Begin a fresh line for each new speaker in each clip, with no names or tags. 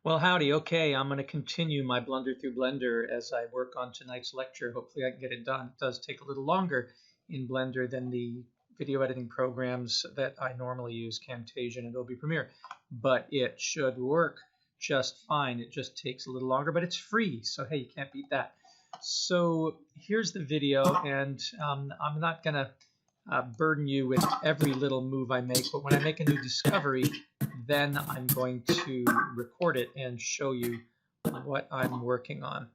Well, howdy. Okay, I'm going to continue my blunder through Blender as I work on tonight's lecture. Hopefully I can get it done. It does take a little longer in Blender than the video editing programs that I normally use, Camtasia and Adobe Premiere, but it should work just fine. It just takes a little longer, but it's free, so hey, you can't beat that. So here's the video, and I'm not going to burden you with every little move I make, but when I make a new discovery, then I'm going to record it and show you what I'm working on.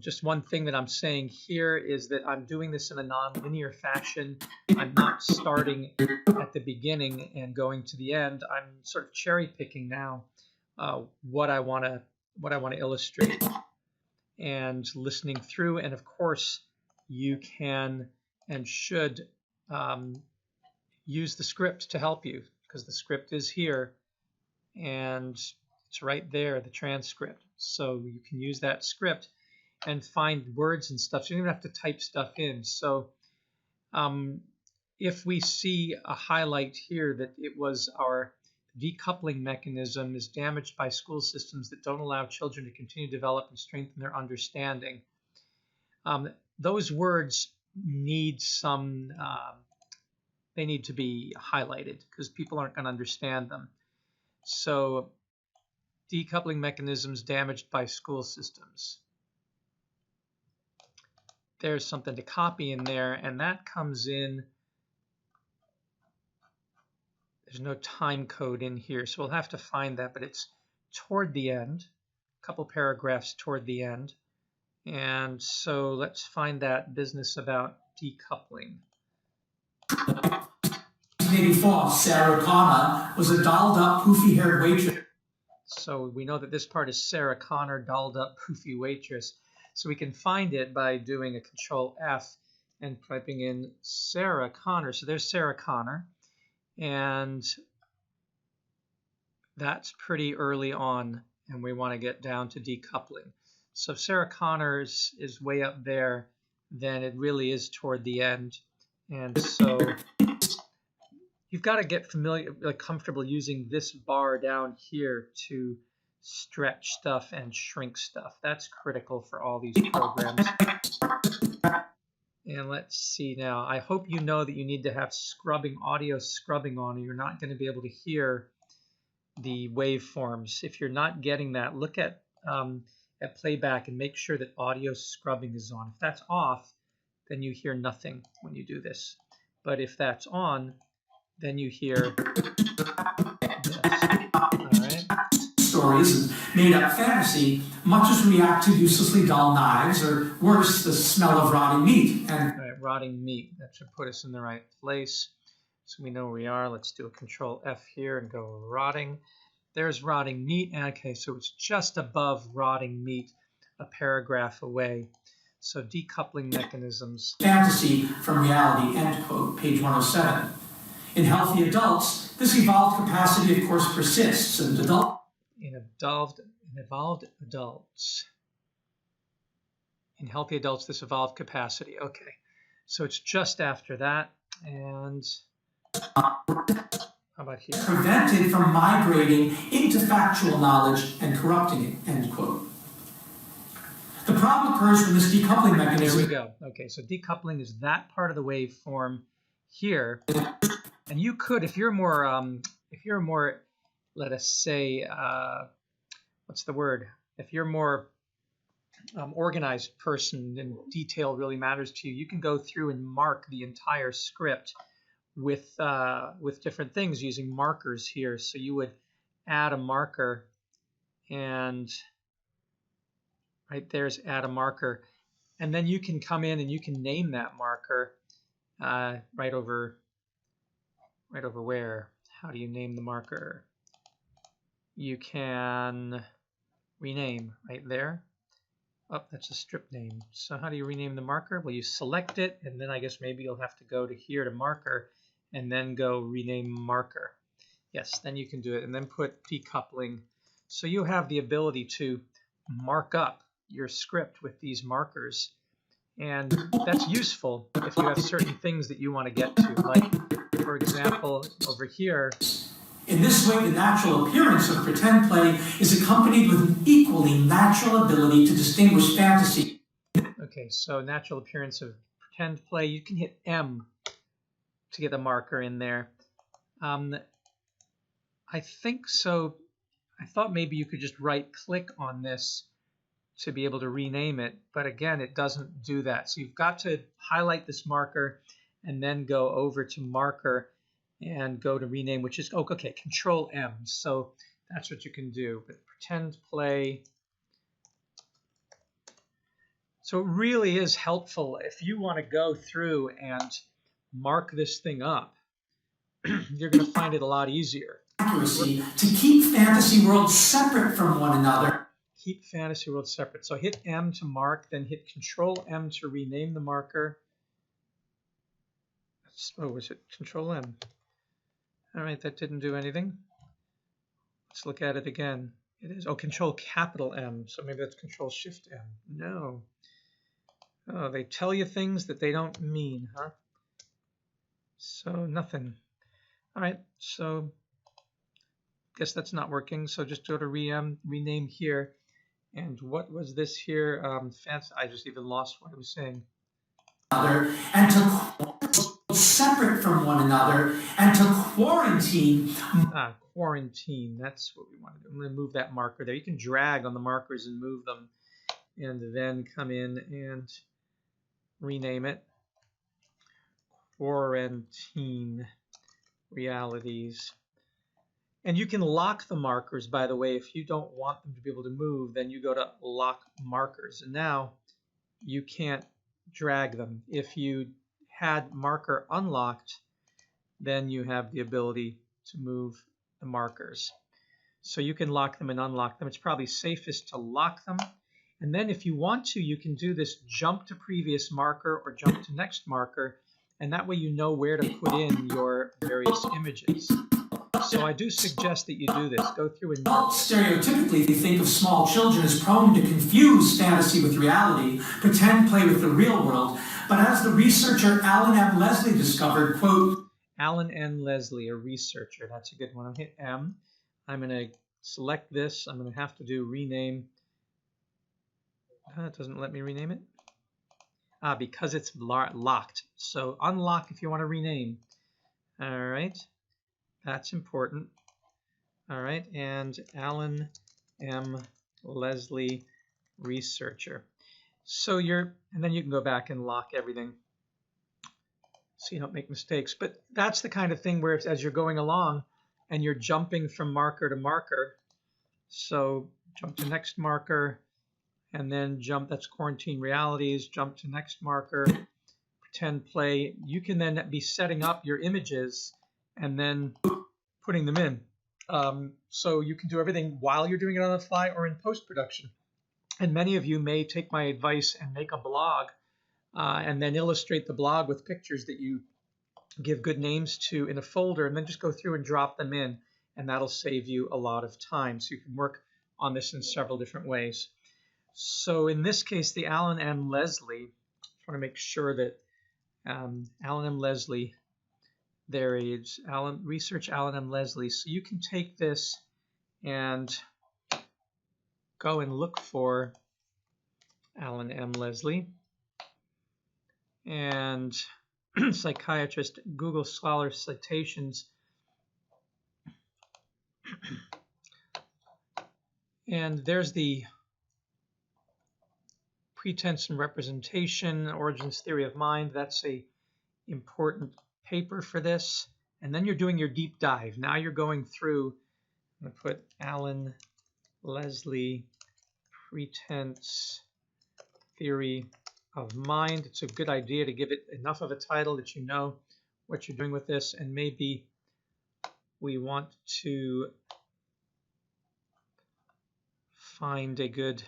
Just one thing that I'm saying here is that I'm doing this in a non-linear fashion. I'm not starting at the beginning and going to the end. I'm sort of cherry picking now what I want to illustrate and listening through. And of course, you can and should use the script to help you, because the script is here and it's right there, the transcript. So you can use that script and find words and stuff. So you don't even have to type stuff in. So if we see a highlight here that it was our decoupling mechanism is damaged by school systems that don't allow children to continue to develop and strengthen their understanding. Those words need some, they need to be highlighted because people aren't going to understand them. So decoupling mechanisms damaged by school systems. There's something to copy in there, and that comes in. There's no time code in here, so we'll have to find that, but it's toward the end, a couple paragraphs toward the end. And so let's find that business about decoupling.
1984, Sarah Connor was a dolled-up, poofy-haired waitress.
So we know that this part is Sarah Connor, dolled-up, poofy waitress. So we can find it by doing a Control F and typing in Sarah Connor. So there's Sarah Connor, and that's pretty early on, and we want to get down to decoupling. So if Sarah Connor is way up there, then it really is toward the end. And so you've got to get familiar, comfortable using this bar down here to stretch stuff and shrink stuff. That's critical for all these programs. And let's see now. I hope you know that you need to have scrubbing, audio scrubbing on, or you're not going to be able to hear the waveforms. If you're not getting that, look at playback and make sure that audio scrubbing is on. If that's off, then you hear nothing when you do this. But if that's on, then you hear this. All right.
Stories and made-up fantasy, much as react to uselessly dull knives, or worse, the smell of rotting meat. And
all right, rotting meat. That should put us in the right place. So we know where we are. Let's do a Control F here and go rotting. There's rotting meat. Okay, so it's just above rotting meat, a paragraph away. So decoupling mechanisms.
Fantasy from reality, end quote, page 107. In healthy adults, this evolved capacity, of course, persists. And
In evolved adults. In healthy adults, this evolved capacity. Okay, so it's just after that. And how about here?
Prevented from migrating into factual knowledge and corrupting it, end quote. The problem occurs when this decoupling mechanism...
There we go. Okay, so decoupling is that part of the waveform here. And you could, if you're more, let us say, what's the word? If you're more organized person and detail really matters to you, you can go through and mark the entire script with different things using markers here. So you would add a marker, and right there's add a marker, and then you can come in and you can name that marker right over where? How do you name the marker? You can rename right there. Oh, that's a strip name. So how do you rename the marker? Well, you select it, and then I guess maybe you'll have to go to here to marker, and then go rename marker. Yes, then you can do it, and then put decoupling. So you have the ability to mark up your script with these markers, and that's useful if you have certain things that you want to get to. Like, for example, over here,
In this way, the natural appearance of pretend play is accompanied with an equally natural ability to distinguish fantasy.
Okay, so natural appearance of pretend play. You can hit M to get a marker in there. I think so. I thought maybe you could just right-click on this to be able to rename it, but again, it doesn't do that. So you've got to highlight this marker and then go over to marker and go to rename, which is, oh, okay, Control M. So that's what you can do. But pretend play. So it really is helpful if you want to go through and mark this thing up. You're going to find it a lot easier.
Accuracy to keep fantasy worlds separate from one another.
Keep fantasy worlds separate. So hit M to mark, then hit Control M to rename the marker. Oh, was it Control M? All right, that didn't do anything. Let's look at it again. It is, oh, Control capital M. So maybe that's Control Shift M. No. Oh, they tell you things that they don't mean, huh? So nothing. All right, so guess that's not working. So just go to rename here. And what was this here? I just even lost what I was saying.
And to separate from one another and to quarantine.
Quarantine. That's what we want to do. I'm going to move that marker there. You can drag on the markers and move them, and then come in and rename it. Quarantine realities. And you can lock the markers, by the way. If you don't want them to be able to move, then you go to lock markers. And now you can't drag them. If you had marker unlocked, then you have the ability to move the markers. So you can lock them and unlock them. It's probably safest to lock them. And then if you want to, you can do this jump to previous marker or jump to next marker. And that way you know where to put in your various images. So I do suggest that you do this. Go through and mark.
Stereotypically, they think of small children as prone to confuse fantasy with reality, pretend play with the real world. But as the researcher Alan M. Leslie discovered, quote,
Alan N. Leslie, a researcher. That's a good one. I'll hit M. I'm going to select this. I'm going to have to do rename. It doesn't let me rename it. Because it's locked. So unlock if you want to rename. All right. That's important. All right, and Alan M. Leslie, researcher. So and then you can go back and lock everything so you don't make mistakes. But that's the kind of thing where as you're going along and you're jumping from marker to marker, so jump to next marker, and then jump, that's quarantine realities, jump to next marker, pretend play. You can then be setting up your images and then putting them in. So you can do everything while you're doing it on the fly or in post-production. And many of you may take my advice and make a blog and then illustrate the blog with pictures that you give good names to in a folder, and then just go through and drop them in, and that'll save you a lot of time. So you can work on this in several different ways. So in this case, the Alan M. Leslie, I want to make sure that Alan M. Leslie, there he is, research Alan M. Leslie. So you can take this and go and look for Alan M. Leslie and psychiatrist, Google Scholar citations. And there's the pretense and representation, origins theory of mind. That's a important paper for this. And then you're doing your deep dive. Now you're going through, I'm going to put Alan Leslie pretense theory of mind. It's a good idea to give it enough of a title that you know what you're doing with this, and maybe we want to find a good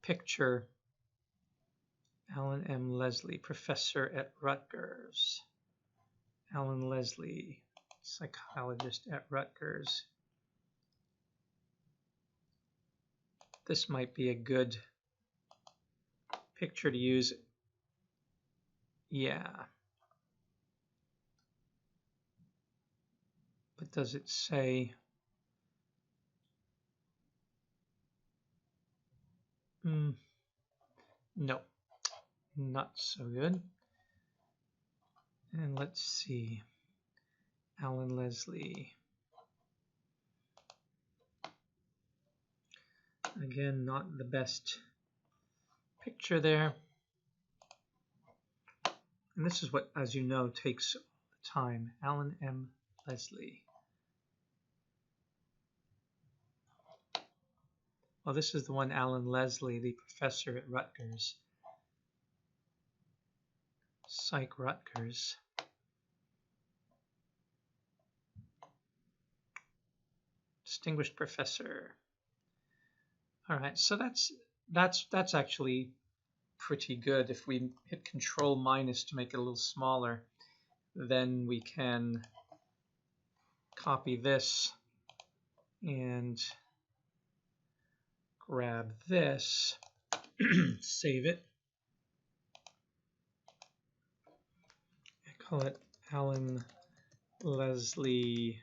picture. Alan M. Leslie, professor at Rutgers. Alan Leslie, psychologist at Rutgers. This might be a good picture to use. Yeah. What does it say? No, not so good. And let's see, Alan Leslie. Again, not the best picture there. And this is what, as you know, takes time. Alan M. Leslie. Well, this is the one, Alan Leslie, the professor at Rutgers. Psych Rutgers. Distinguished professor. All right, so that's actually pretty good. If we hit Control minus to make it a little smaller, then we can copy this and grab this, save it. I call it Alan Leslie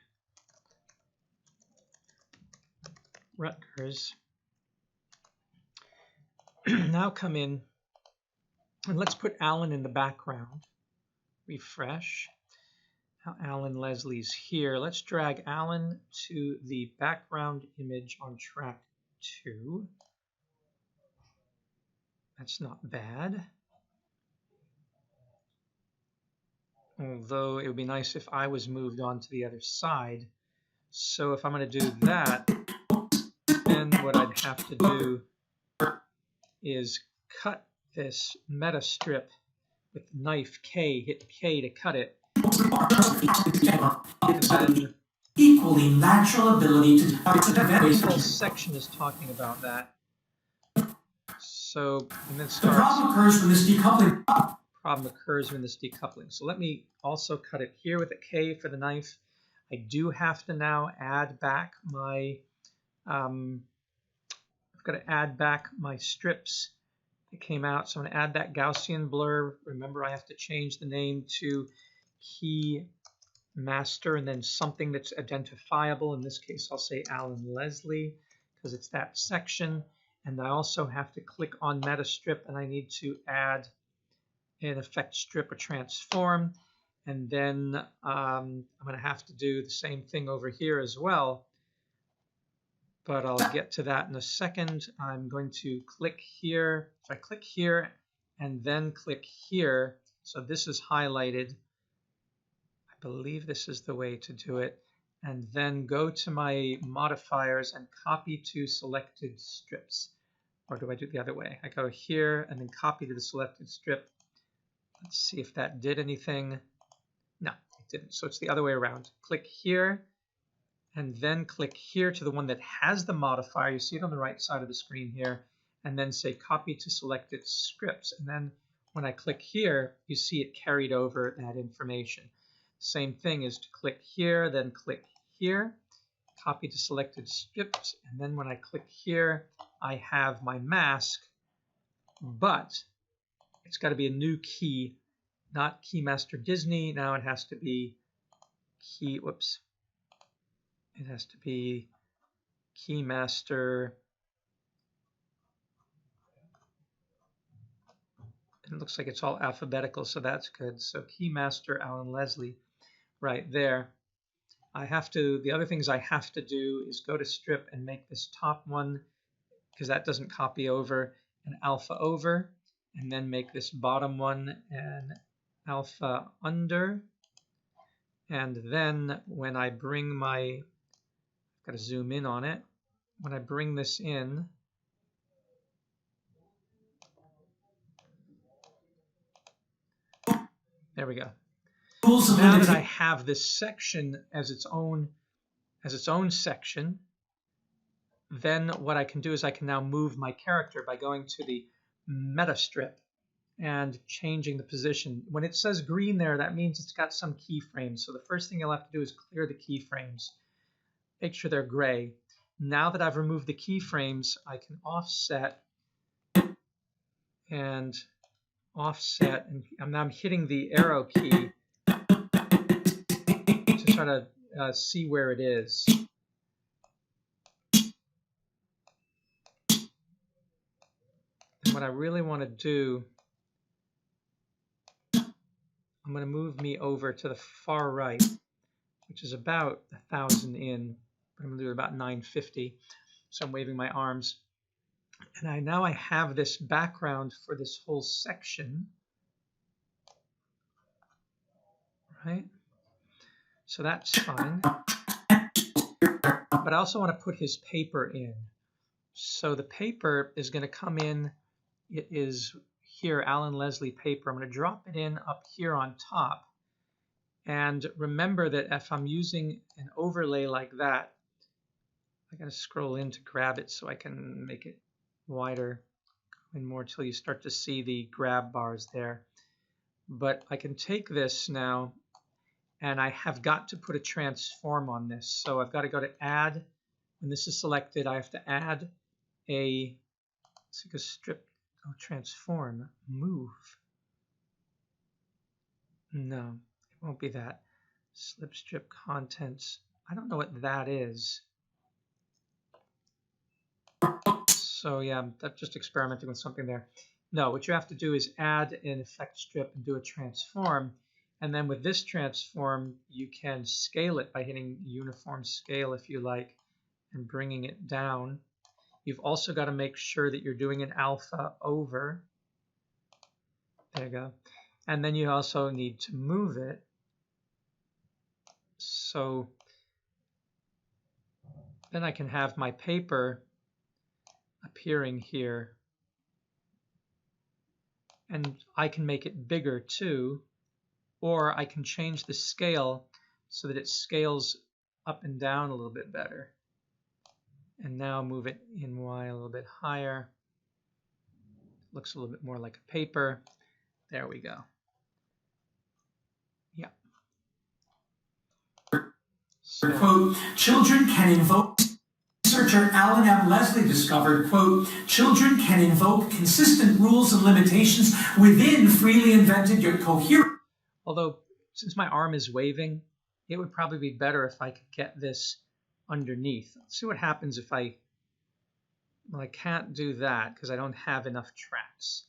Rutgers. Now come in and let's put Alan in the background. Refresh. Now Alan Leslie's here. Let's drag Alan to the background image on track 2. That's not bad. Although it would be nice if I was moved on to the other side. So if I'm going to do that, then what I'd have to do is cut this meta strip with knife K, hit K to cut it. And then
equally natural ability to
this whole section is talking about that. So, and then starts.
The problem occurs when this decoupling.
Problem occurs when this decoupling. So let me also cut it here with a K for the knife. I do have to now add back my, I've got to add back my strips that came out. So I'm going to add that Gaussian blur. Remember, I have to change the name to key master and then something that's identifiable. In this case, I'll say Alan Leslie because it's that section. And I also have to click on meta strip and I need to add an effect strip or transform. And then I'm going to have to do the same thing over here as well. But I'll get to that in a second. I'm going to click here. If I click here and then click here, so this is highlighted. I believe this is the way to do it. And then go to my modifiers and copy to selected strips. Or do I do it the other way? I go here and then copy to the selected strip. Let's see if that did anything. No, it didn't. So it's the other way around. Click here and then click here to the one that has the modifier. You see it on the right side of the screen here. And then say copy to selected scripts. And then when I click here, you see it carried over that information. Same thing is to click here, then click here, copy to selected scripts. And then when I click here, I have my mask, but it's got to be a new key, not Keymaster Disney. Now it has to be key, whoops. It has to be Keymaster. It looks like it's all alphabetical, so that's good. So Keymaster Alan Leslie right there. I have to, the other things I have to do is go to strip and make this top one, because that doesn't copy over, an alpha over, and then make this bottom one an alpha under. And then when I bring my, I've got to zoom in on it, when I bring this in, there we go. Now that I have this section as its own section, then what I can do is I can now move my character by going to the meta strip and changing the position. When it says green there, that means it's got some keyframes. So the first thing you'll have to do is clear the keyframes. Make sure they're gray. Now that I've removed the keyframes, I can offset and offset, and I'm hitting the arrow key to try to see where it is. And what I really want to do, I'm going to move me over to the far right, which is about 1,000 in, but I'm going to do about 950. So I'm waving my arms. And now I have this background for this whole section, right? So that's fine. But I also want to put his paper in. So the paper is going to come in. It is here, Alan Leslie paper. I'm going to drop it in up here on top. And remember that if I'm using an overlay like that, I got to scroll in to grab it so I can make it wider and more till you start to see the grab bars there. But I can take this now, and I have got to put a transform on this. So I've got to go to add. When this is selected, I have to add a, let's take a strip, oh, transform, move. No, it won't be that. Slip strip contents. I don't know what that is. So yeah, I'm just experimenting with something there. No, what you have to do is add an effect strip and do a transform. And then with this transform, you can scale it by hitting uniform scale if you like and bringing it down. You've also got to make sure that you're doing an alpha over. There you go. And then you also need to move it. So then I can have my paper appearing here. And I can make it bigger too, or I can change the scale so that it scales up and down a little bit better. And now move it in Y a little bit higher. Looks a little bit more like a paper. There we go. Yeah. So,
quote, children can invoke, researcher Alan M. Leslie discovered, quote, children can invoke consistent rules and limitations within freely invented yet coherent.
Although, since my arm is waving, it would probably be better if I could get this underneath. Let's see what happens if I, well, I can't do that because I don't have enough tracks.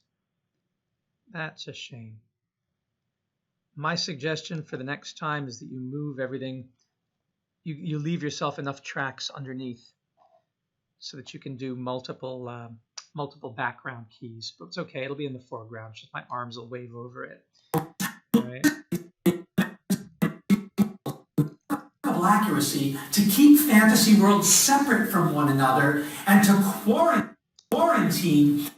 That's a shame. My suggestion for the next time is that you move everything, you leave yourself enough tracks underneath so that you can do multiple background keys. But it's okay, it'll be in the foreground, just my arms will wave over it. All right.
Accuracy to keep fantasy worlds separate from one another and to quarantine.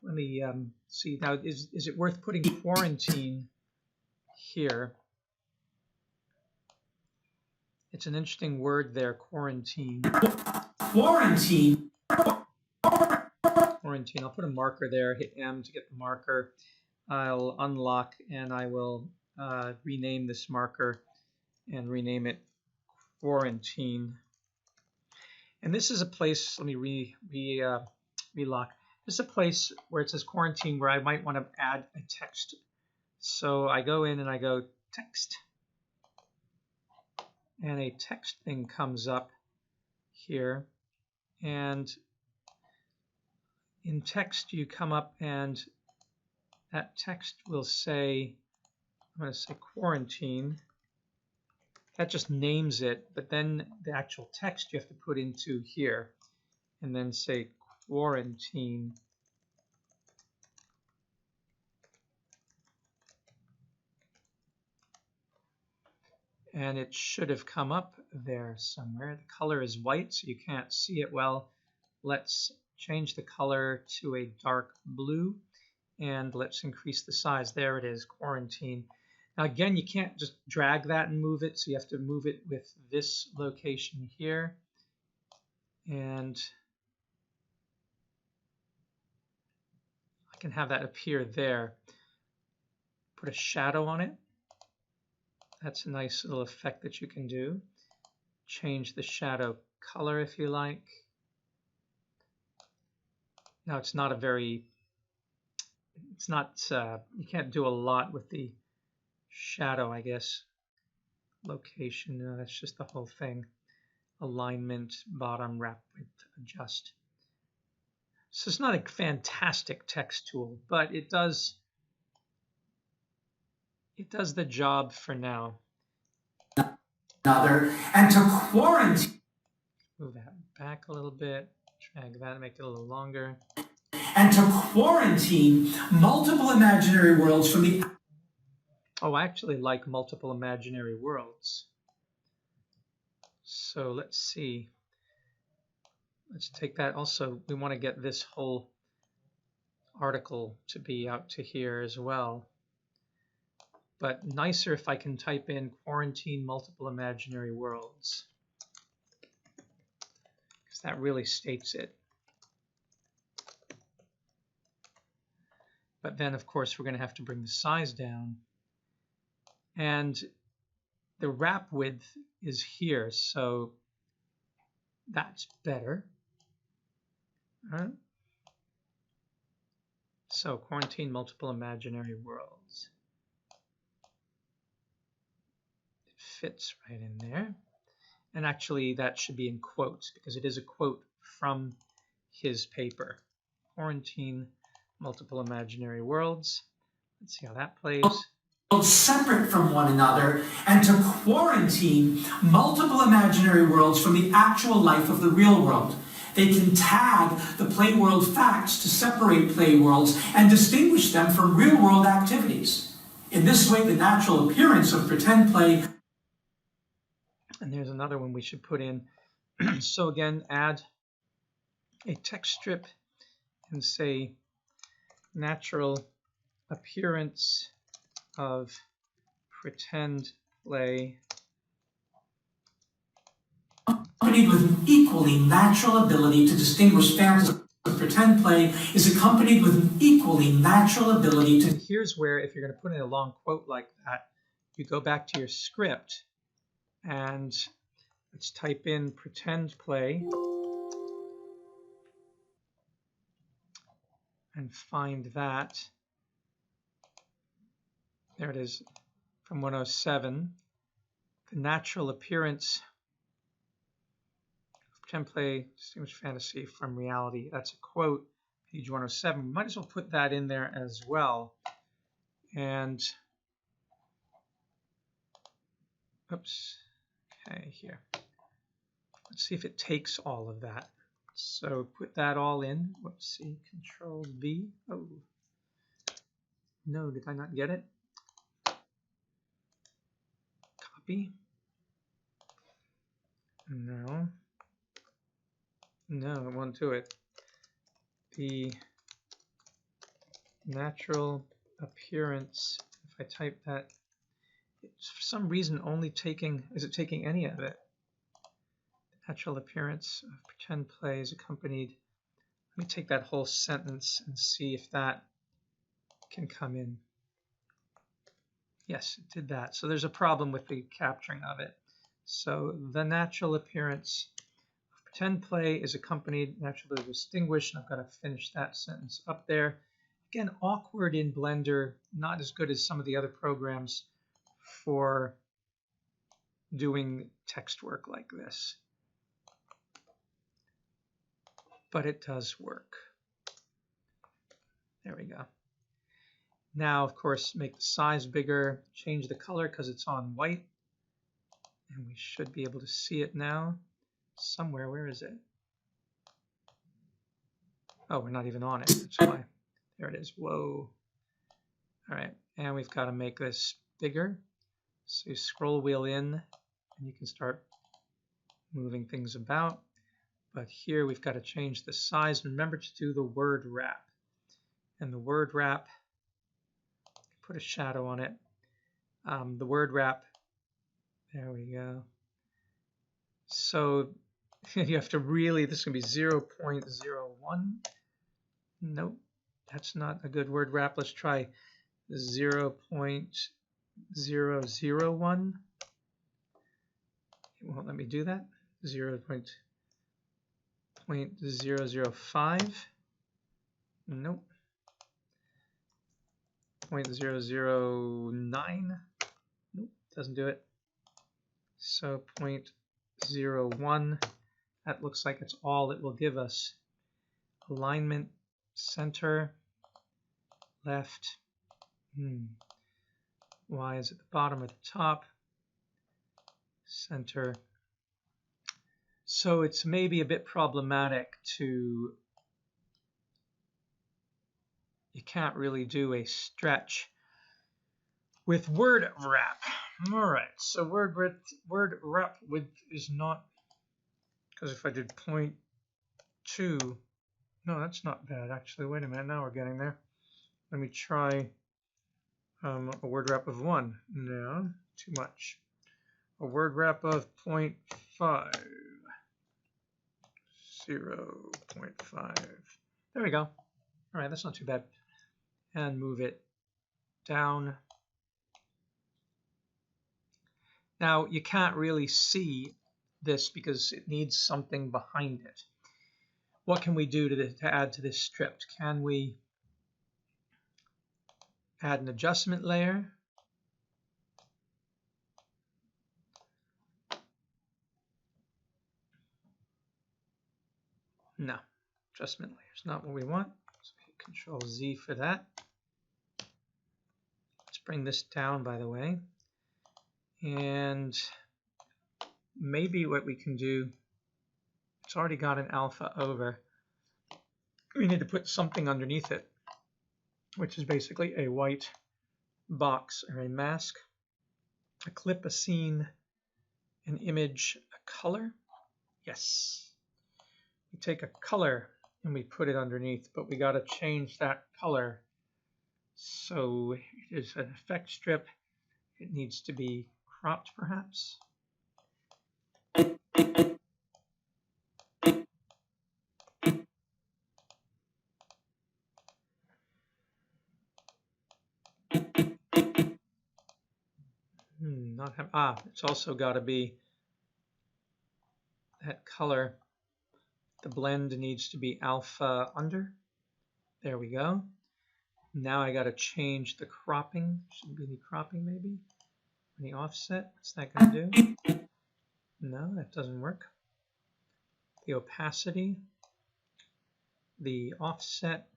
Let me see now. Is it worth putting quarantine here? It's an interesting word there, quarantine.
Quarantine.
Quarantine. I'll put a marker there. Hit M to get the marker. I'll unlock and I will rename this marker and rename it quarantine. And this is a place, let me relock. This is a place where it says quarantine where I might want to add a text. So I go in and I go text. And a text thing comes up here. And in text you come up and that text will say, I'm going to say quarantine. That just names it, but then the actual text you have to put into here and then say quarantine. And it should have come up there somewhere. The color is white, so you can't see it well. Let's change the color to a dark blue and let's increase the size. There it is, quarantine. Now again, you can't just drag that and move it, so you have to move it with this location here. And I can have that appear there. Put a shadow on it. That's a nice little effect that you can do. Change the shadow color if you like. Now it's not a very, it's not, you can't do a lot with the shadow, I guess. location. No, that's just the whole thing. Alignment, bottom, wrap width, adjust. So it's not a fantastic text tool, but it does the job for now.
And to quarantine.
Move that back a little bit, drag that, make it a little longer.
And to quarantine multiple imaginary worlds from the...
Oh, I actually like multiple imaginary worlds. So let's see. Let's take that. Also, we want to get this whole article to be out to here as well. But nicer if I can type in quarantine multiple imaginary worlds, because that really states it. But then, of course, we're going to have to bring the size down. And the wrap width is here, so that's better. All right. So quarantine multiple imaginary worlds. It fits right in there. And actually that should be in quotes because it is a quote from his paper. Quarantine multiple imaginary worlds. Let's see how that plays.
Separate from one another, and to quarantine multiple imaginary worlds from the actual life of the real world. They can tag the play world facts to separate play worlds and distinguish them from real world activities. In this way, the natural appearance of pretend play...
And there's another one we should put in. So again, add a text strip and say natural appearance of pretend play
accompanied with an equally natural ability to distinguish fantasy. Pretend play is accompanied with an equally natural ability to...
And here's where, if you're going to put in a long quote like that, you go back to your script and let's type in pretend play and find that. There it is from 107. The natural appearance of pretend play, distinguish fantasy from reality. That's a quote, page 107. We might as well put that in there as well. And, oops, okay, here. Let's see if it takes all of that. So put that all in. Whoops, see, Control V. Oh, no, did I not get it? Copy. No. No, it won't do it. The natural appearance, if I type that, it's for some reason only taking, is it taking any of it? The natural appearance of pretend play is accompanied. Let me take that whole sentence and see if that can come in. Yes, it did that. So there's a problem with the capturing of it. So the natural appearance of pretend play is accompanied, naturally distinguished, and I've got to finish that sentence up there. Again, awkward in Blender, not as good as some of the other programs for doing text work like this. But it does work. There we go. Now, of course, make the size bigger, change the color because it's on white. And we should be able to see it now somewhere. Where is it? Oh, we're not even on it. That's why. There it is. Whoa. All right. And we've got to make this bigger. So you scroll wheel in and you can start moving things about. But here we've got to change the size. Remember to do the word wrap. And the word wrap, put a shadow on it. The word wrap, there we go. So you have to really, this is going to be 0.01. Nope, that's not a good word wrap. Let's try 0.001. It won't let me do that. 0.005. Nope. 0.009. Nope, doesn't do it. So 0.01, that looks like it's all it will give us. Alignment, center, left. Y is at the bottom or the top. Center. So it's maybe a bit problematic to, you can't really do a stretch with word wrap. All right, so word wrap width is not, because if I did 0.2, no, that's not bad actually. Wait a minute, now we're getting there. Let me try a word wrap of 1. No, too much. A word wrap of 0.5. 0.5. There we go. All right, that's not too bad. And move it down. Now, you can't really see this because it needs something behind it. What can we do to add to this strip? Can we add an adjustment layer? No, adjustment layer is not what we want. So hit Control Z for that. Let's bring this down, by the way. And maybe what we can do, it's already got an alpha over. We need to put something underneath it, which is basically a white box or a mask, a clip, a scene, an image, a color. Yes. We take a color and we put it underneath, but we got to change that color. So it is an effect strip. It needs to be cropped, perhaps. It's also got to be that color. The blend needs to be alpha under. There we go. Now I got to change the cropping. Should be the cropping maybe. The offset. What's that going to do? No, that doesn't work. The opacity. The offset.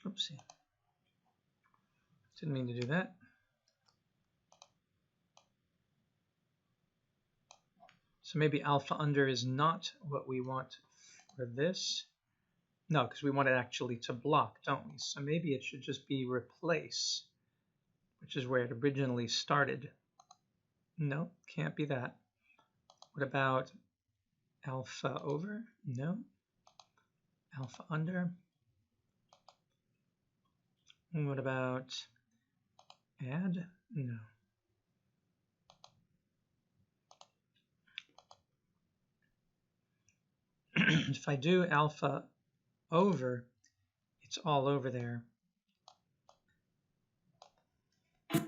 Oopsie. Didn't mean to do that. So maybe alpha under is not what we want for this. No, because we want it actually to block, don't we? So maybe it should just be replace, which is where it originally started. No, can't be that. What about alpha over? No. Alpha under. And what about add? No. If I do alpha over, it's all over there. All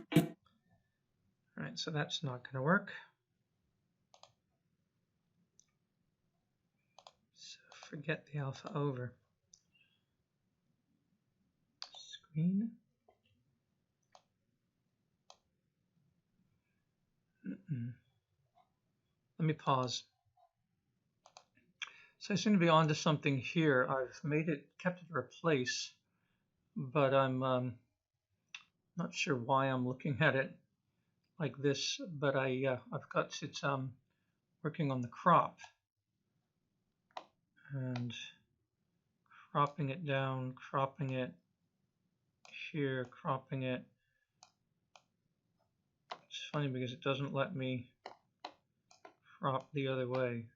right, so that's not going to work. So forget the alpha over. Screen. Let me pause. So I seem to be onto something here. I've made it, kept it replace, but I'm not sure why I'm looking at it like this. But I've got it working on the crop and cropping it down, cropping it here, cropping it. It's funny because it doesn't let me crop the other way.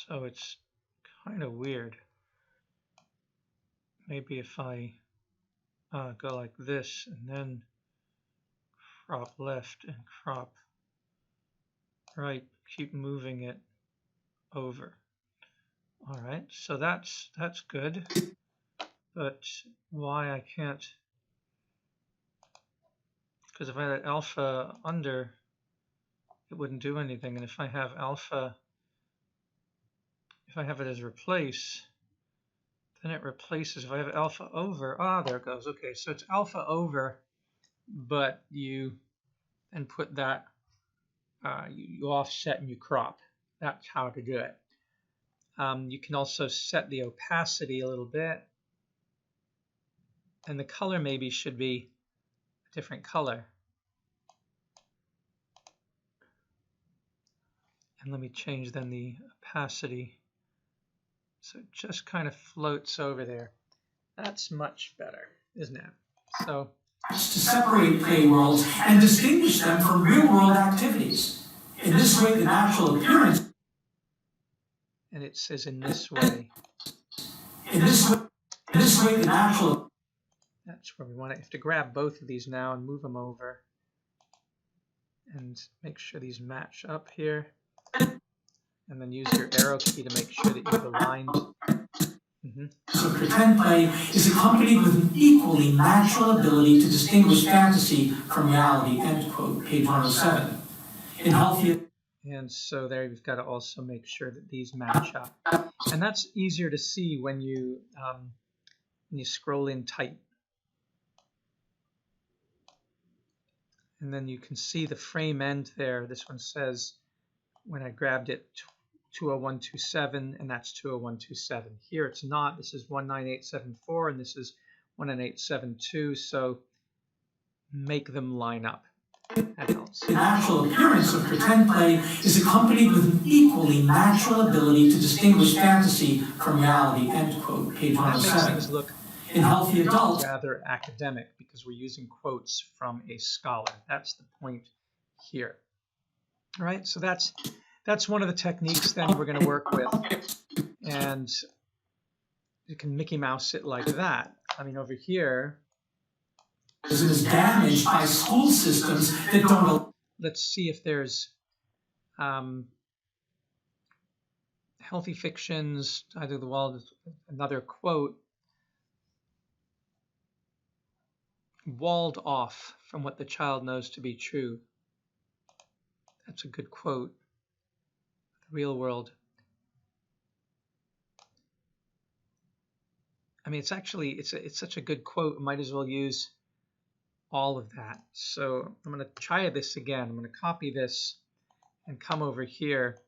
So it's kind of weird. Maybe if I go like this and then crop left and crop right, keep moving it over. All right, so that's good. but why I can't, because if I had alpha under, it wouldn't do anything. And if I have alpha, if I have it as replace, then it replaces. If I have alpha over, there it goes. Okay, so it's alpha over, but you then put that, you offset and you crop. That's how to do it. You can also set the opacity a little bit, and the color maybe should be a different color. And let me change then the opacity so it just kind of floats over there. That's much better, isn't it? So
to separate play worlds and distinguish them from real-world activities. In this way, the natural appearance.
And it says in this way.
In this way, the natural.
That's where we want it. You have to grab both of these now and move them over, and make sure these match up here. And then use your arrow key to make sure that you've aligned.
So pretend play is accompanied with an equally natural ability to distinguish fantasy from reality, end quote, page 107. In healthy.
And so there you've got to also make sure that these match up. And that's easier to see when you scroll in tight. And then you can see the frame end there. This one says, when I grabbed it, 20127, and that's 20127. Here it's not. This is 19874, and this is 19872. So make them line up. That helps.
The natural appearance of pretend play is accompanied with an equally natural ability to distinguish fantasy from reality, end quote, page 107.
That makes things look
in healthy adults
rather academic because we're using quotes from a scholar. That's the point here. All right, so that's one of the techniques then we're going to work with, and you can Mickey Mouse it like that. I mean, over here,
it is damaged by school systems that don't.
Let's see if there's healthy fictions, either the wall, another quote, walled off from what the child knows to be true. That's a good quote. The real world. I mean, it's actually, it's such a good quote, might as well use all of that. So I'm going to try this again. I'm going to copy this and come over here.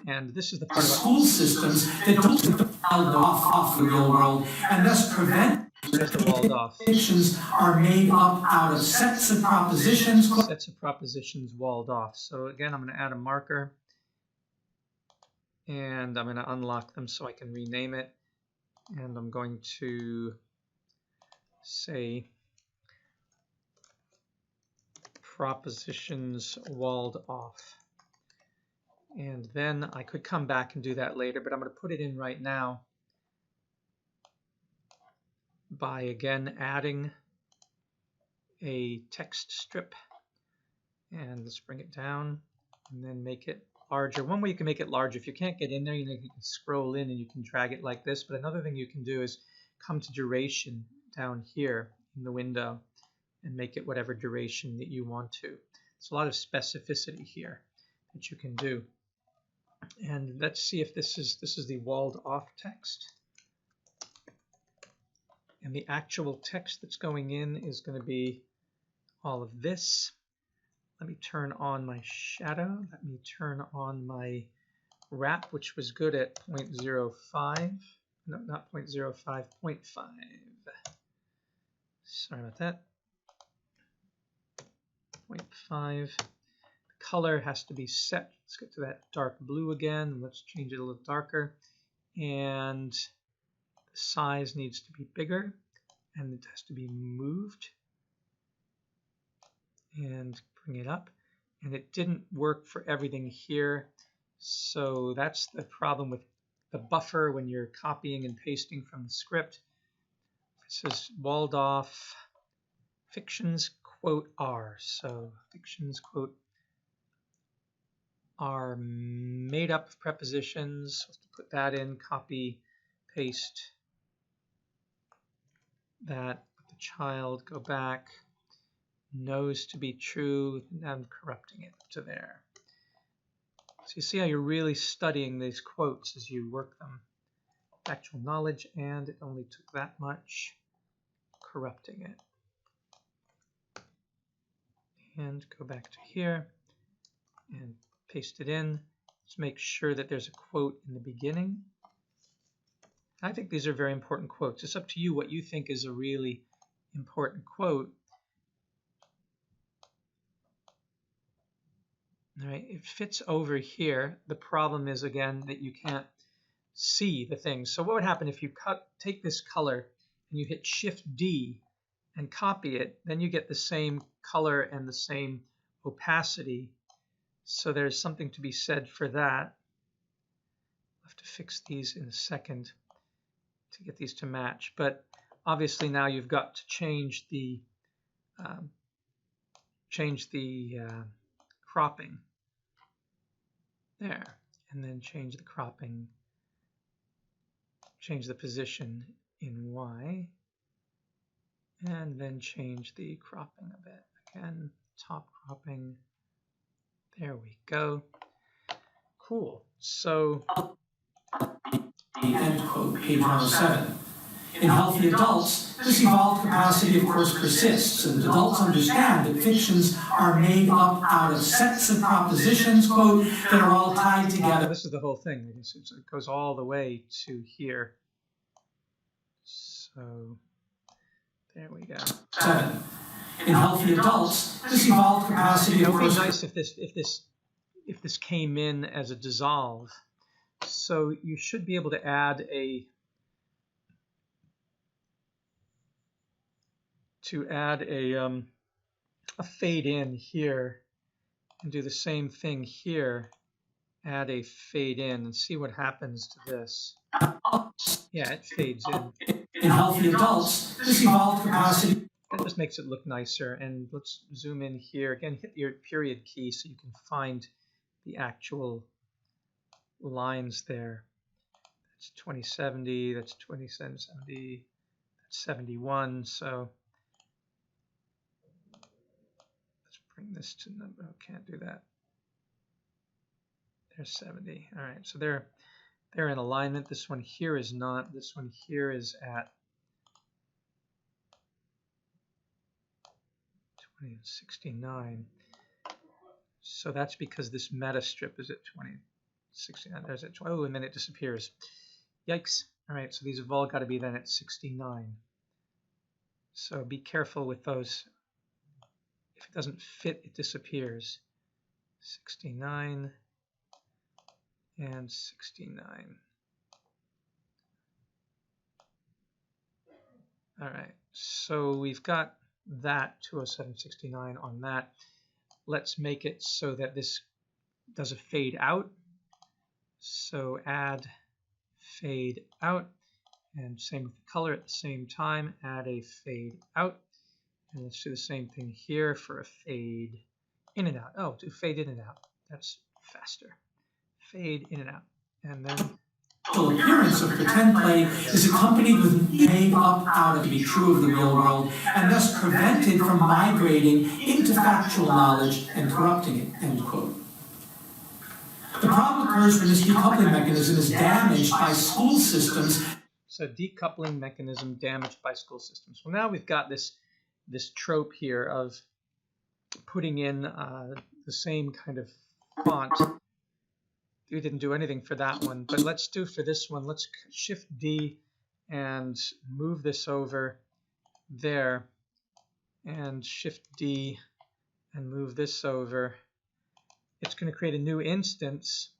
And this is the part about
school systems that don't child off the real world and thus prevent.
There's the walled off.
Fictions are made up out of sets of propositions.
Sets of propositions walled off. So again, I'm going to add a marker. And I'm going to unlock them so I can rename it. And I'm going to say propositions walled off. And then I could come back and do that later, but I'm going to put it in right now by again adding a text strip. And let's bring it down and then make it larger. One way you can make it larger, if you can't get in there, you can scroll in and you can drag it like this. But another thing you can do is come to duration down here in the window and make it whatever duration that you want to. There's a lot of specificity here that you can do. And let's see if this is the walled off text. And the actual text that's going in is going to be all of this. Let me turn on my shadow. Let me turn on my wrap, which was good at 0.05. No, not 0.05, 0.5. Sorry about that. 0.5. The color has to be set. Let's get to that dark blue again. Let's change it a little darker. And the size needs to be bigger. And it has to be moved. And bring it up. And it didn't work for everything here. So that's the problem with the buffer when you're copying and pasting from the script. It says walled off fictions quote are. So fictions quote are made up of prepositions. Let's put that in, copy, paste. that the child go back, knows to be true, and I'm corrupting it to there. So you see how you're really studying these quotes as you work them. Actual knowledge, and it only took that much. Corrupting it. And go back to here and paste it in. Let's make sure that there's a quote in the beginning. I think these are very important quotes. It's up to you what you think is a really important quote. All right, it fits over here. The problem is, again, that you can't see the things. So what would happen if you take this color and you hit Shift D and copy it, then you get the same color and the same opacity. So there's something to be said for that. I'll have to fix these in a second to get these to match. But obviously now you've got to change the cropping there, and then change the cropping, change the position in Y, and then change the cropping a bit. Again, top cropping. There we go. Cool. So,
end quote, page 107. In healthy adults, this evolved capacity, of course, persists, and adults understand that fictions are made up out of sets of propositions, quote, that are all tied together.
This is the whole thing. It goes all the way to here. So, there we go.
7. In healthy adults, this evolved capacity, of course.
It would be nice if this came in as a dissolve. So you should be able to add a fade in here and do the same thing here. Add a fade in and see what happens to this. Yeah, it fades in.
In healthy adults, this evolved capacity.
That just makes it look nicer. And let's zoom in here. Again, hit your period key so you can find the actual lines there. That's 2070, that's 2770, that's 71. So let's bring this to number. Oh, can't do that. There's 70. All right, so they're in alignment. This one here is not. This one here is at 2069. So that's because this meta strip is at 2069. There's at 20. Oh, and then it disappears. Yikes. All right, so these have all got to be then at 69. So be careful with those. If it doesn't fit, it disappears. 69 and 69. All right, so we've got that 20769 on that. Let's make it so that this does a fade out. So add fade out, and same with the color at the same time, add a fade out. And let's do the same thing here for a fade in and out. Oh, do fade in and out. That's faster. Fade in and out. And then
The appearance of pretend play is accompanied with made up out to be true of the real world, and thus prevented from migrating into factual knowledge and corrupting it, end quote. The problem occurs when this decoupling mechanism is damaged by school systems.
So decoupling mechanism damaged by school systems. Well, now we've got this trope here of putting in the same kind of font. We didn't do anything for that one, but let's do for this one. Let's Shift D and move this over there, and Shift D and move this over. It's going to create a new instance.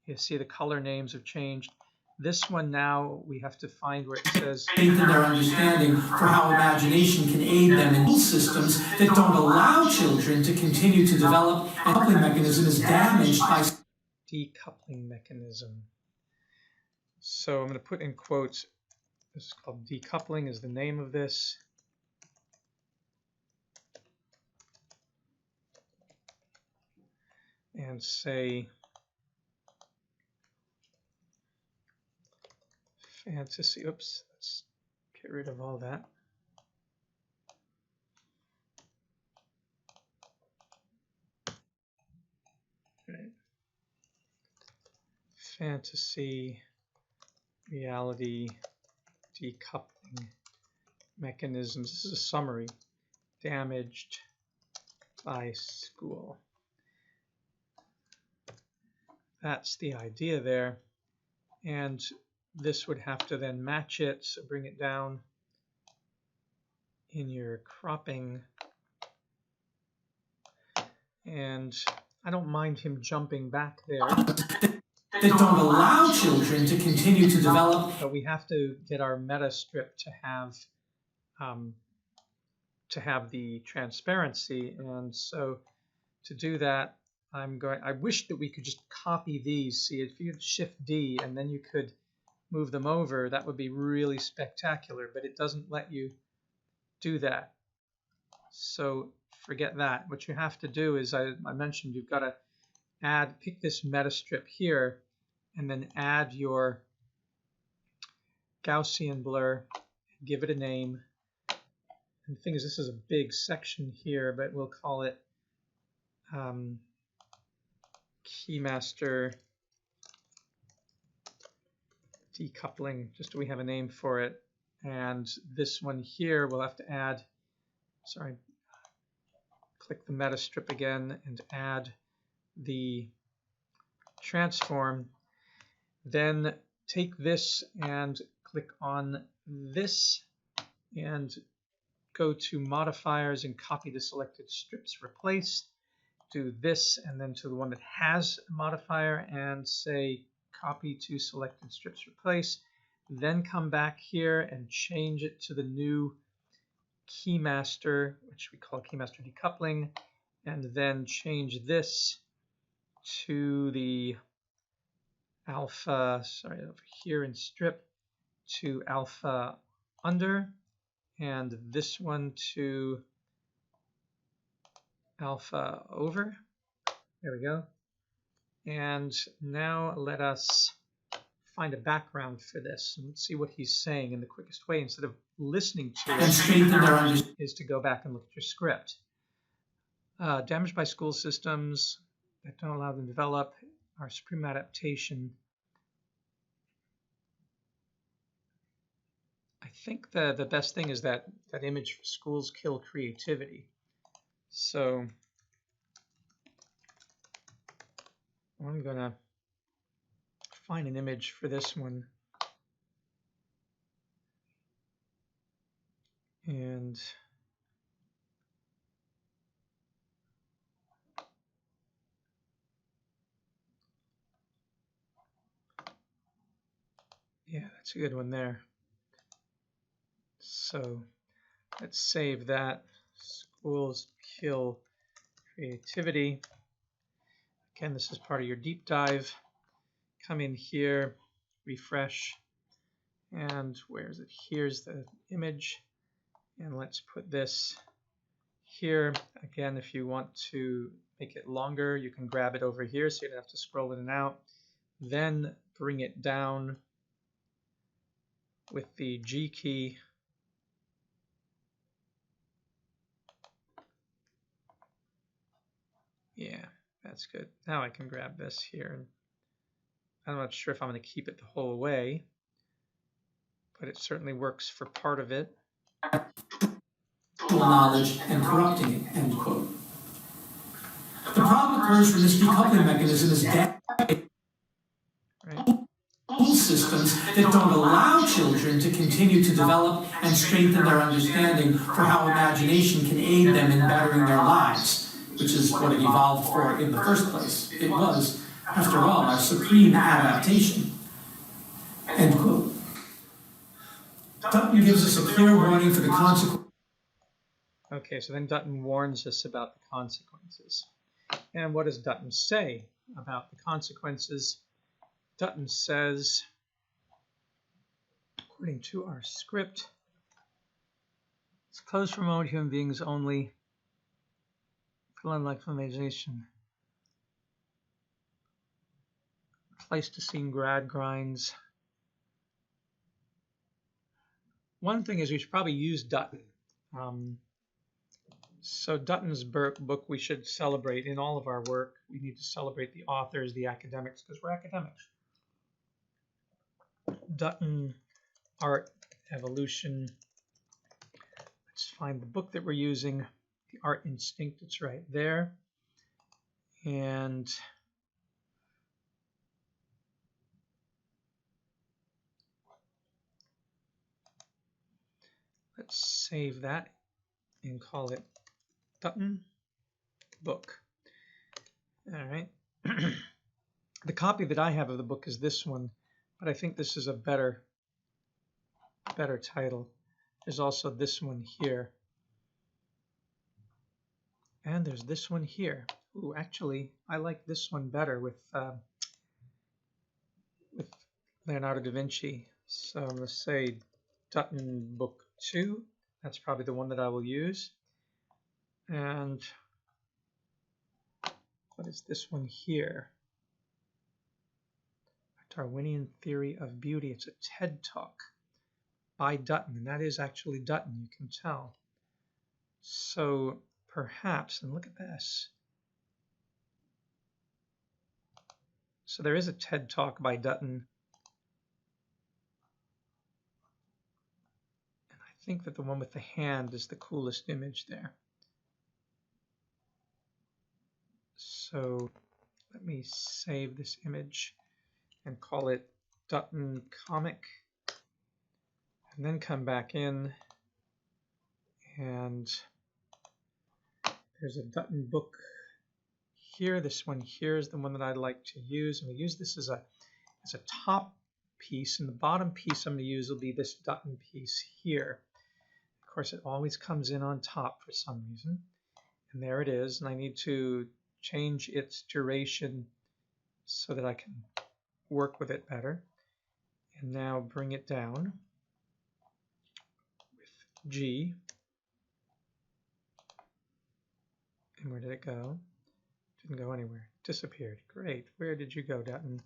You see the color names have changed. This one now we have to find where it says
faith in their understanding for how imagination can aid them in school systems that don't allow children to continue to develop, and the decoupling mechanism is damaged by
decoupling mechanism. So I'm going to put in quotes. This is called decoupling is the name of this. And say fantasy. Oops, let's get rid of all that. fantasy reality decoupling mechanisms. This is a summary. Damaged by school. That's the idea there. And this would have to then match it, so bring it down in your cropping. And I don't mind him jumping back there.
That don't allow children to continue to develop.
But we have to get our meta strip to have the transparency, and so to do that, I wish that we could just copy these. See, if you Shift D and then you could move them over, that would be really spectacular, but it doesn't let you do that. So forget that. What you have to do is, I mentioned, you've got to pick this meta strip here, and then add your Gaussian blur, give it a name. And the thing is, this is a big section here, but we'll call it Keymaster decoupling, just so we have a name for it. And this one here, we'll have to add, sorry, click the meta strip again and add the transform. Then take this and click on this and go to modifiers and copy the selected strips replaced. Do this and then to the one that has a modifier and say copy to selected strips replace. Then come back here and change it to the new Keymaster, which we call Keymaster decoupling, and then change this to the alpha, sorry, over here in strip to alpha under, and this one to alpha over. There we go. And now let us find a background for this and see what he's saying in the quickest way, instead of listening to it, is to go back and look at your script. Damaged by school systems that don't allow them to develop our supreme adaptation. I think the best thing is that image for schools kill creativity. So I'm going to find an image for this one. And yeah, that's a good one there. So let's save that. Schools kill creativity. Again, this is part of your deep dive. Come in here, refresh, and where is it? Here's the image. And let's put this here. Again, if you want to make it longer, you can grab it over here so you don't have to scroll in and out. Then bring it down with the G key. Yeah, that's good. Now I can grab this here. I'm not sure if I'm going to keep it the whole way, but it certainly works for part of it.
Knowledge and corrupting it, end quote. The problem occurs when this decoupling mechanism is school systems that don't allow children to continue to develop and strengthen their understanding for how imagination can aid them in bettering their lives, which is what it evolved for in the first place. It was, after all, our supreme adaptation, end quote. Dutton gives us a clear warning for the consequences.
Okay, so then Dutton warns us about the consequences. And what does Dutton say about the consequences? Dutton says, according to our script, it's closed for remote human beings only, unlike imagination. Pleistocene grad grinds. One thing is we should probably use Dutton. So Dutton's book we should celebrate in all of our work. We need to celebrate the authors, the academics, because we're academics. Dutton Art Evolution. Let's find the book that we're using, the Art Instinct. It's right there. And let's save that and call it Dutton Book. All right. The copy that I have of the book is this one, but I think this is a better title. There's also this one here. And there's this one here. Ooh, actually, I like this one better with Leonardo da Vinci. So I'm going to say Dutton Book 2. That's probably the one that I will use. And what is this one here? Darwinian Theory of Beauty. It's a TED Talk by Dutton, and that is actually Dutton, you can tell. So perhaps, and look at this. So there is a TED Talk by Dutton. And I think that the one with the hand is the coolest image there. So let me save this image and call it Dutton Comic, and then come back in, and there's a Dutton book here. This one here is the one that I'd like to use, and we use this as a top piece, and the bottom piece I'm going to use will be this Dutton piece here. Of course, it always comes in on top for some reason, and there it is, and I need to change its duration so that I can work with it better. And now bring it down with G. And where did it go? Didn't go anywhere. Disappeared. Great. Where did you go, Dutton?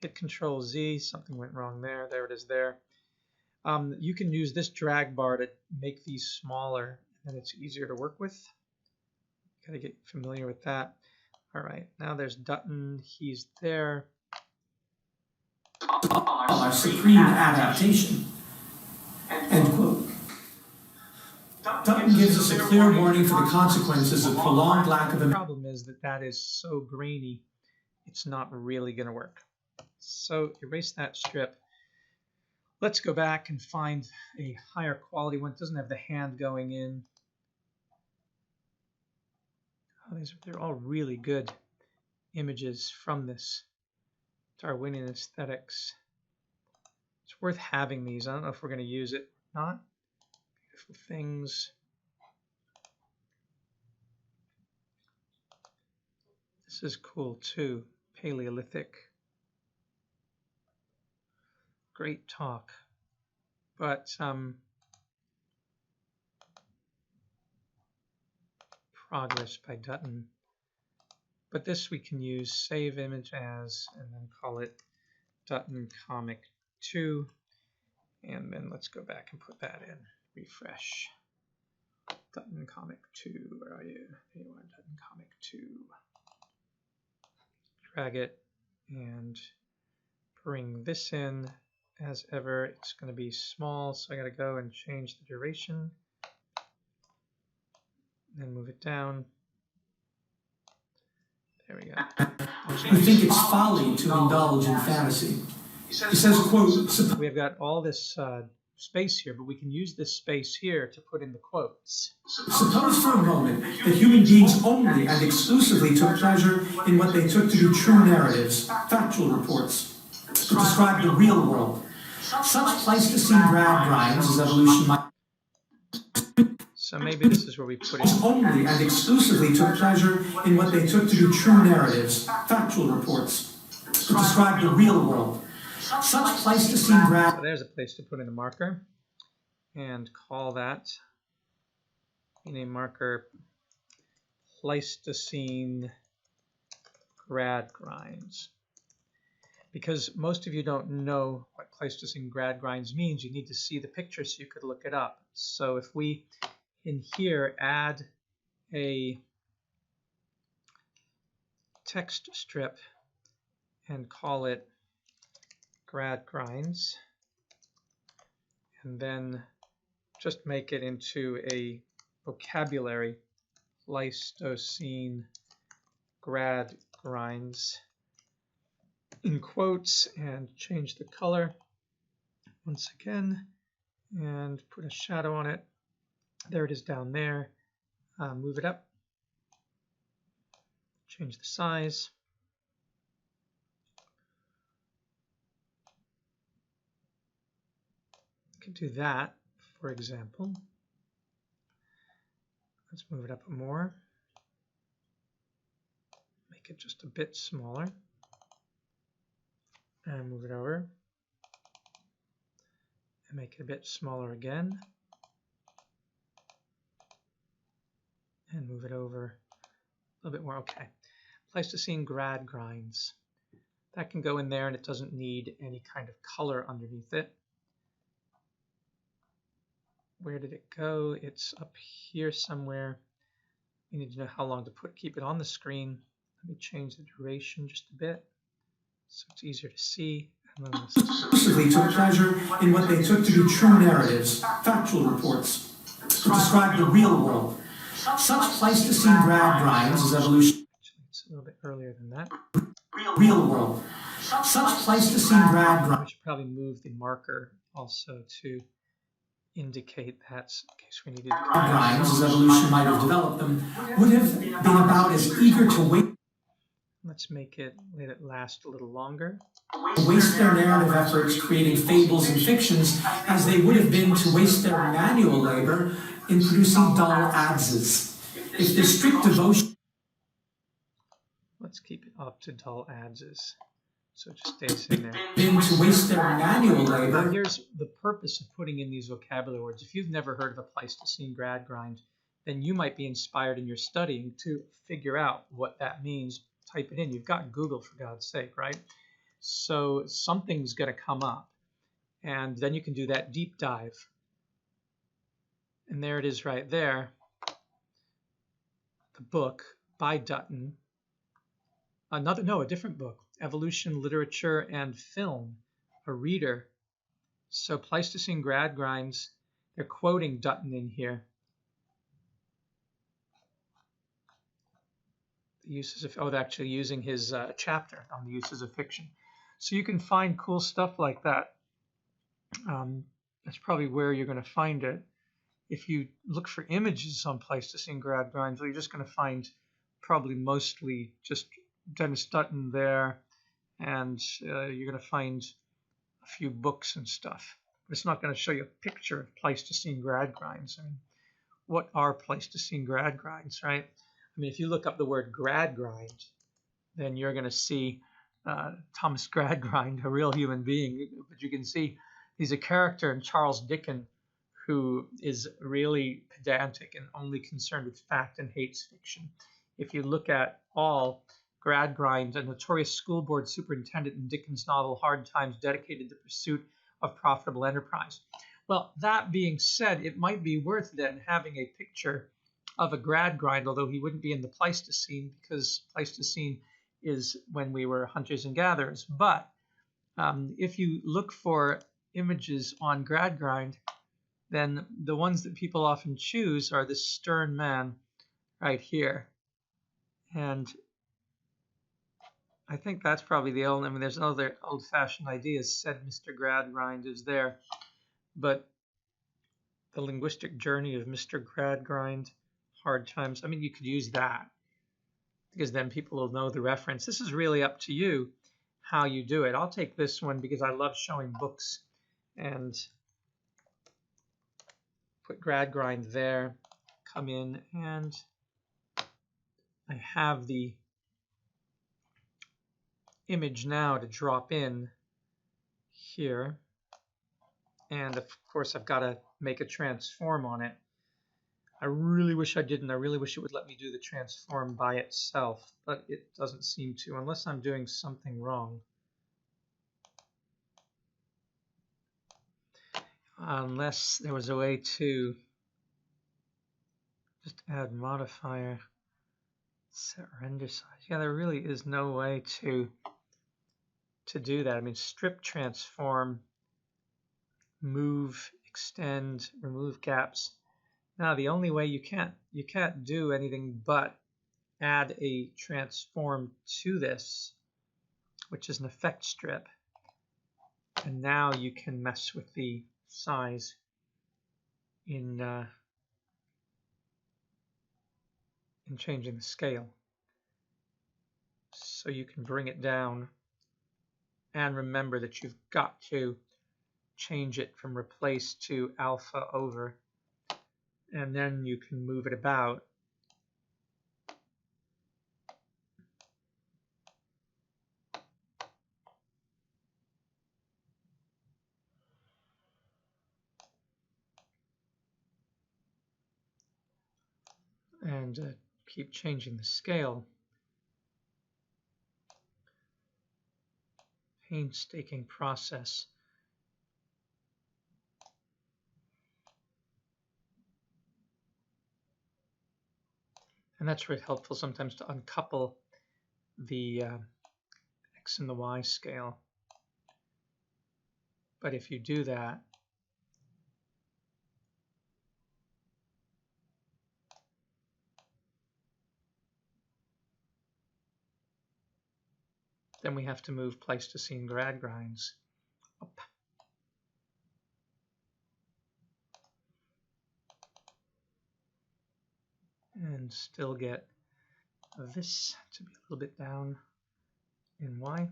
Hit Control Z. Something went wrong there. There it is there. You can use this drag bar to make these smaller, and it's easier to work with. Got to get familiar with that. All right. Now there's Dutton. He's there.
Our supreme adaptation. End quote. Dutton gives us a clear warning for the consequences of prolonged lack of...
The problem is that that is so grainy, it's not really going to work. So erase that strip. Let's go back and find a higher quality one. It doesn't have the hand going in. Oh, they're all really good images from this Darwinian aesthetics. It's worth having these. I don't know if we're going to use it or not. Beautiful things. This is cool too. Paleolithic. Great talk. But progress by Dutton. But this we can use save image as, and then call it Dutton Comic 2. And then let's go back and put that in. Refresh. Dutton Comic 2. Where are you? There you are, Dutton Comic 2. Drag it and bring this in. As ever, it's going to be small, so I got to go and change the duration. Then move it down. There we go.
I think it's folly to indulge in fantasy. He says, quote,
we've got all this space here, but we can use this space here to put in the quotes.
Suppose for a moment that human beings only and exclusively took pleasure in what they took to be true narratives, factual reports, to describe the real world. Such Pleistocene drag grinds as evolution might...
So maybe this is where we put it.
Only and exclusively took pleasure in what they took to be true narratives, factual reports, to describe the real world. Such Pleistocene drag...
So there's a place to put in the marker, and call that in a marker Pleistocene grad grinds. Because most of you don't know what Pleistocene grad grinds means, you need to see the picture so you could look it up. So if we in here add a text strip and call it grad grinds, and then just make it into a vocabulary, Pleistocene grad grinds, in quotes, and change the color once again and put a shadow on it. There it is down there. Move it up, change the size. You can do that, for example. Let's move it up more. Make it just a bit smaller. And move it over. And make it a bit smaller again. And move it over a little bit more. Okay. Pleistocene grad grinds. That can go in there, and it doesn't need any kind of color underneath it. Where did it go? It's up here somewhere. You need to know how long to keep it on the screen. Let me change the duration just a bit so it's easier to see. And then
exclusively took pleasure in what they took to be true narratives, factual reports, to describe the real world. Such Pleistocene grad grinds as evolution.
Actually, it's a little bit earlier than that.
Real world. Such Pleistocene grad grinds.
We should probably move the marker also to indicate that in case we needed to.
Grinds, as evolution might have developed them, would have been about as eager to wait.
Let's let it last a little longer.
Waste their narrative efforts creating fables and fictions as they would have been to waste their manual labor in producing dull adses. If the strict devotion.
Let's keep it up to dull adses, so it just stays in there.
Been to waste their manual labor.
Here's the purpose of putting in these vocabulary words. If you've never heard of a Pleistocene grad grind, then you might be inspired in your studying to figure out what that means. Type it in. You've got Google, for God's sake, right? So something's going to come up, and then you can do that deep dive. And there it is right there. The book by Dutton. A different book, Evolution, Literature, and Film, a reader. So Pleistocene grad grinds, they're quoting Dutton in here. The uses of, they're actually using his chapter on the uses of fiction. So you can find cool stuff like that. That's probably where you're going to find it. If you look for images on Pleistocene grad grinds, well, you're just going to find probably mostly just Dennis Dutton there, and you're going to find a few books and stuff. But it's not going to show you a picture of Pleistocene grad grinds. I mean, what are Pleistocene grad grinds, right? I mean, if you look up the word grad grind, then you're going to see Thomas Gradgrind, a real human being. But you can see he's a character in Charles Dickens who is really pedantic and only concerned with fact and hates fiction. If you look at all, Gradgrind, a notorious school board superintendent in Dickens' novel Hard Times, dedicated the pursuit of profitable enterprise. Well, that being said, it might be worth then having a picture of a Gradgrind, although he wouldn't be in the Pleistocene, because Pleistocene is when we were hunters and gatherers. But if you look for images on Gradgrind, then the ones that people often choose are this stern man right here. And I think that's probably the only, I mean, there's another old-fashioned idea, said Mr. Gradgrind is there. But the linguistic journey of Mr. Gradgrind, Hard Times, I mean, you could use that, because then people will know the reference. This is really up to you how you do it. I'll take this one because I love showing books, and put Gradgrind there, come in, and I have the image now to drop in here. And of course, I've got to make a transform on it. I really wish I didn't. I really wish it would let me do the transform by itself, but it doesn't seem to, unless I'm doing something wrong. Unless there was a way to just add modifier, set render size. Yeah, there really is no way to do that. I mean, strip, transform, move, extend, remove gaps. Now the only way you can't do anything but add a transform to this, which is an effect strip. And now you can mess with the size in changing the scale. So you can bring it down, and remember that you've got to change it from replace to alpha over, and then you can move it about. And keep changing the scale. Painstaking process. And that's really helpful sometimes to uncouple the X and the Y scale. But if you do that, then we have to move Pleistocene grad grinds up. And still get this to be a little bit down in Y.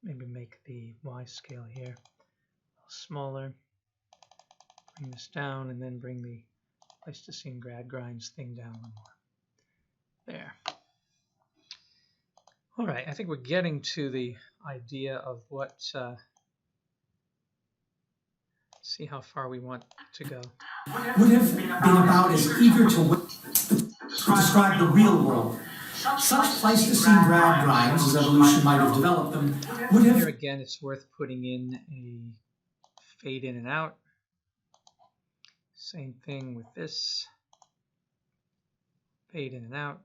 Maybe make the Y scale here a little smaller. Bring this down, and then bring the Pleistocene grad grinds thing down one more. There. All right, I think we're getting to the idea of what, see how far we want to go.
Would have been about as eager to describe the real world. Such Pleistocene grad grinds, as evolution might have developed them, would have...
Here again, it's worth putting in a fade in and out. Same thing with this. Fade in and out.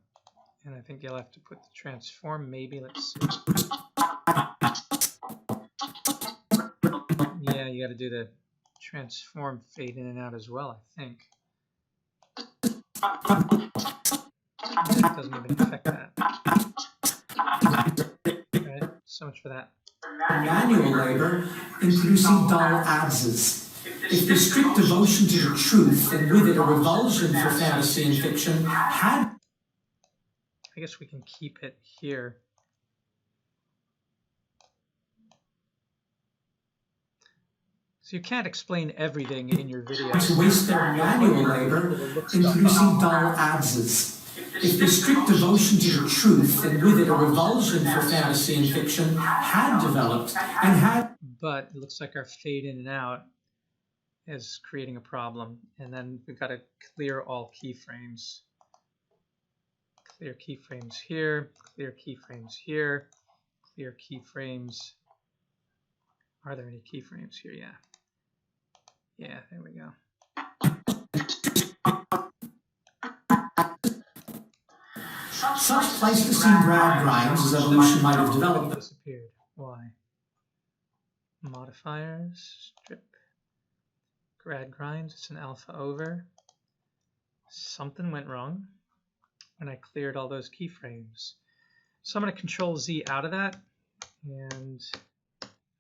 And I think you'll have to put the transform, maybe. Let's see. Yeah, you got to do the transform fade in and out as well, I think. It doesn't even affect that. Right, so much for that.
Manual labor in producing dull adzes. If the strict devotion to the truth and with it a revulsion for fantasy and fiction had...
I guess we can keep it here. So you can't explain everything in your video.
To waste their manual labor in producing dull adzes. If the strict devotion to the truth and with it a revulsion for fantasy and fiction had developed and had...
But it looks like our fade in and out is creating a problem. And then we've got to clear all keyframes. Clear keyframes here, clear keyframes here, clear keyframes. Are there any keyframes here? Yeah. Yeah, there we go.
Such Pleistocene grad grinds as evolution might have developed.
Disappeared. Why? Modifiers, strip, grad grinds, it's an alpha over. Something went wrong when I cleared all those keyframes. So I'm going to Control Z out of that and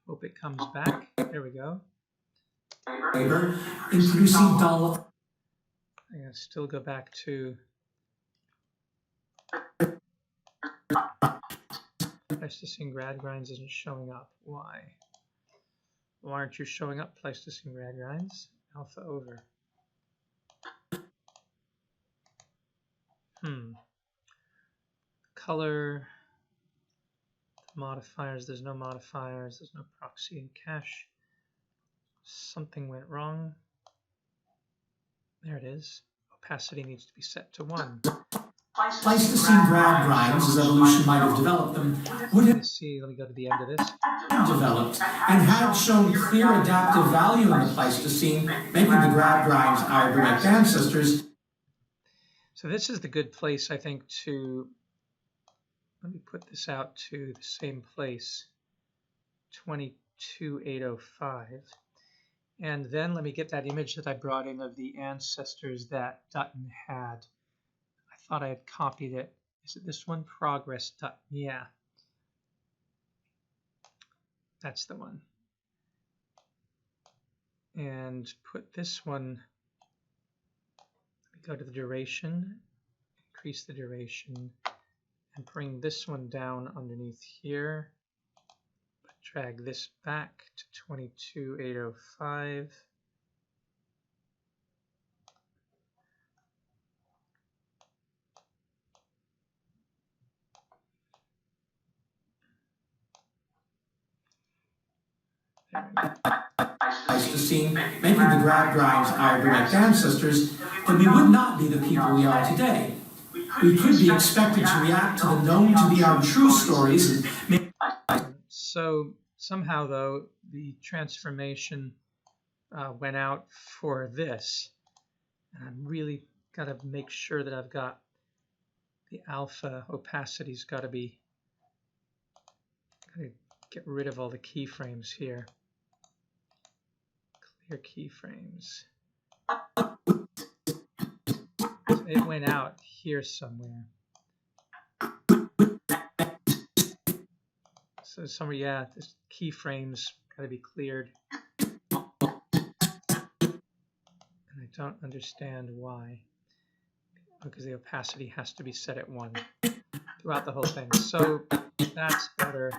hope it comes back. There we go.
Introducing dull.
I'm going to still go back to Pleistocene grad grinds isn't showing up. Why? Why aren't you showing up, Pleistocene grad grinds? Alpha over. Color, modifiers, there's no modifiers, there's no proxy in cache. Something went wrong. There it is. Opacity needs to be set to 1.
Pleistocene grad grinds, as evolution might have developed them, would have
let me go to the end of this.
Developed and had shown clear adaptive value in the Pleistocene, making the grad grinds our direct ancestors.
So this is the good place, I think, to let me put this out to the same place, 22,805. And then let me get that image that I brought in of the ancestors that Dutton had. I thought I had copied it. Is it this one? Progress Dutton. Yeah. That's the one. And put this one, let me go to the duration, increase the duration, and bring this one down underneath here. Drag this back to 22,805.
Pleistocene, making the grab drives our direct ancestors, then we would not be the people we are today. We could be expected to react to the known to be our true stories.
So somehow, though, the transformation went out for this. And I've really got to make sure that I've got the alpha opacity's got to be, got to get rid of all the keyframes here. Clear keyframes. It went out here somewhere. So somewhere, yeah, this keyframes got to be cleared. And I don't understand why. Because the opacity has to be set at 1 throughout the whole thing. So that's better.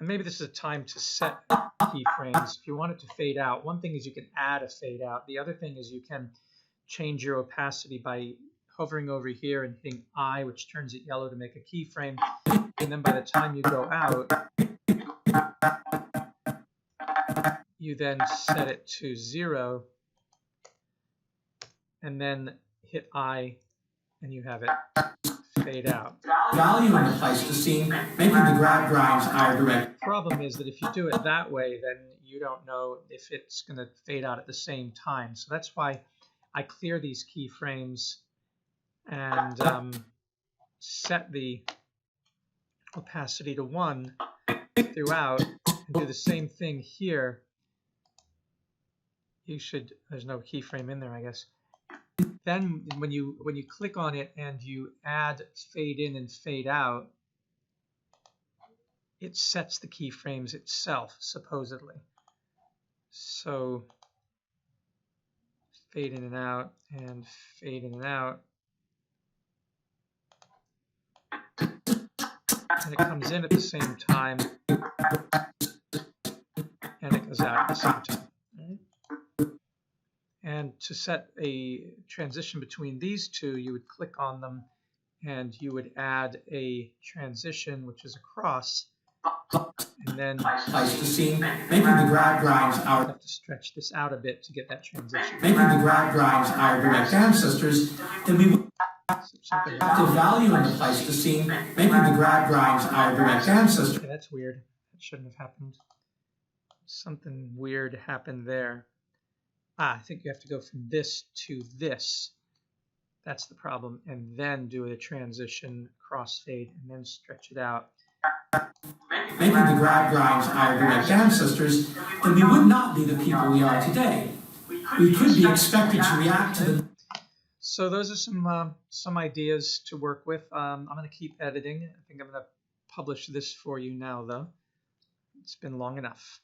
And maybe this is a time to set keyframes. If you want it to fade out, one thing is you can add a fade out. The other thing is you can change your opacity by hovering over here and hitting I, which turns it yellow to make a keyframe. And then by the time you go out, you then set it to 0. And then hit I, and you have it fade out.
Value in the Pleistocene, making the grab drives our direct.
Problem is that if you do it that way, then you don't know if it's going to fade out at the same time. So that's why I clear these keyframes and set the opacity to 1 throughout, and do the same thing here. You should, there's no keyframe in there, I guess. Then when you click on it and you add fade in and fade out, it sets the keyframes itself, supposedly. So fade in and out and fade in and out. And it comes in at the same time and it goes out at the same time. Right? And to set a transition between these two, you would click on them and you would add a transition, which is a cross. And then
Pleistocene, making the grab drives our.
You have to stretch this out a bit to get that transition.
Making the grab drives our direct ancestors, then we would have to value in the Pleistocene, making the grab drives our direct ancestors.
Okay, that's weird. That shouldn't have happened. Something weird happened there. I think you have to go from this to this. That's the problem. And then do a transition, crossfade, and then stretch it out.
Making the grab drives our direct ancestors, then we would not be the people we are today. We could be expected to react to them.
So those are some ideas to work with. I'm going to keep editing. I think I'm going to publish this for you now, though. It's been long enough.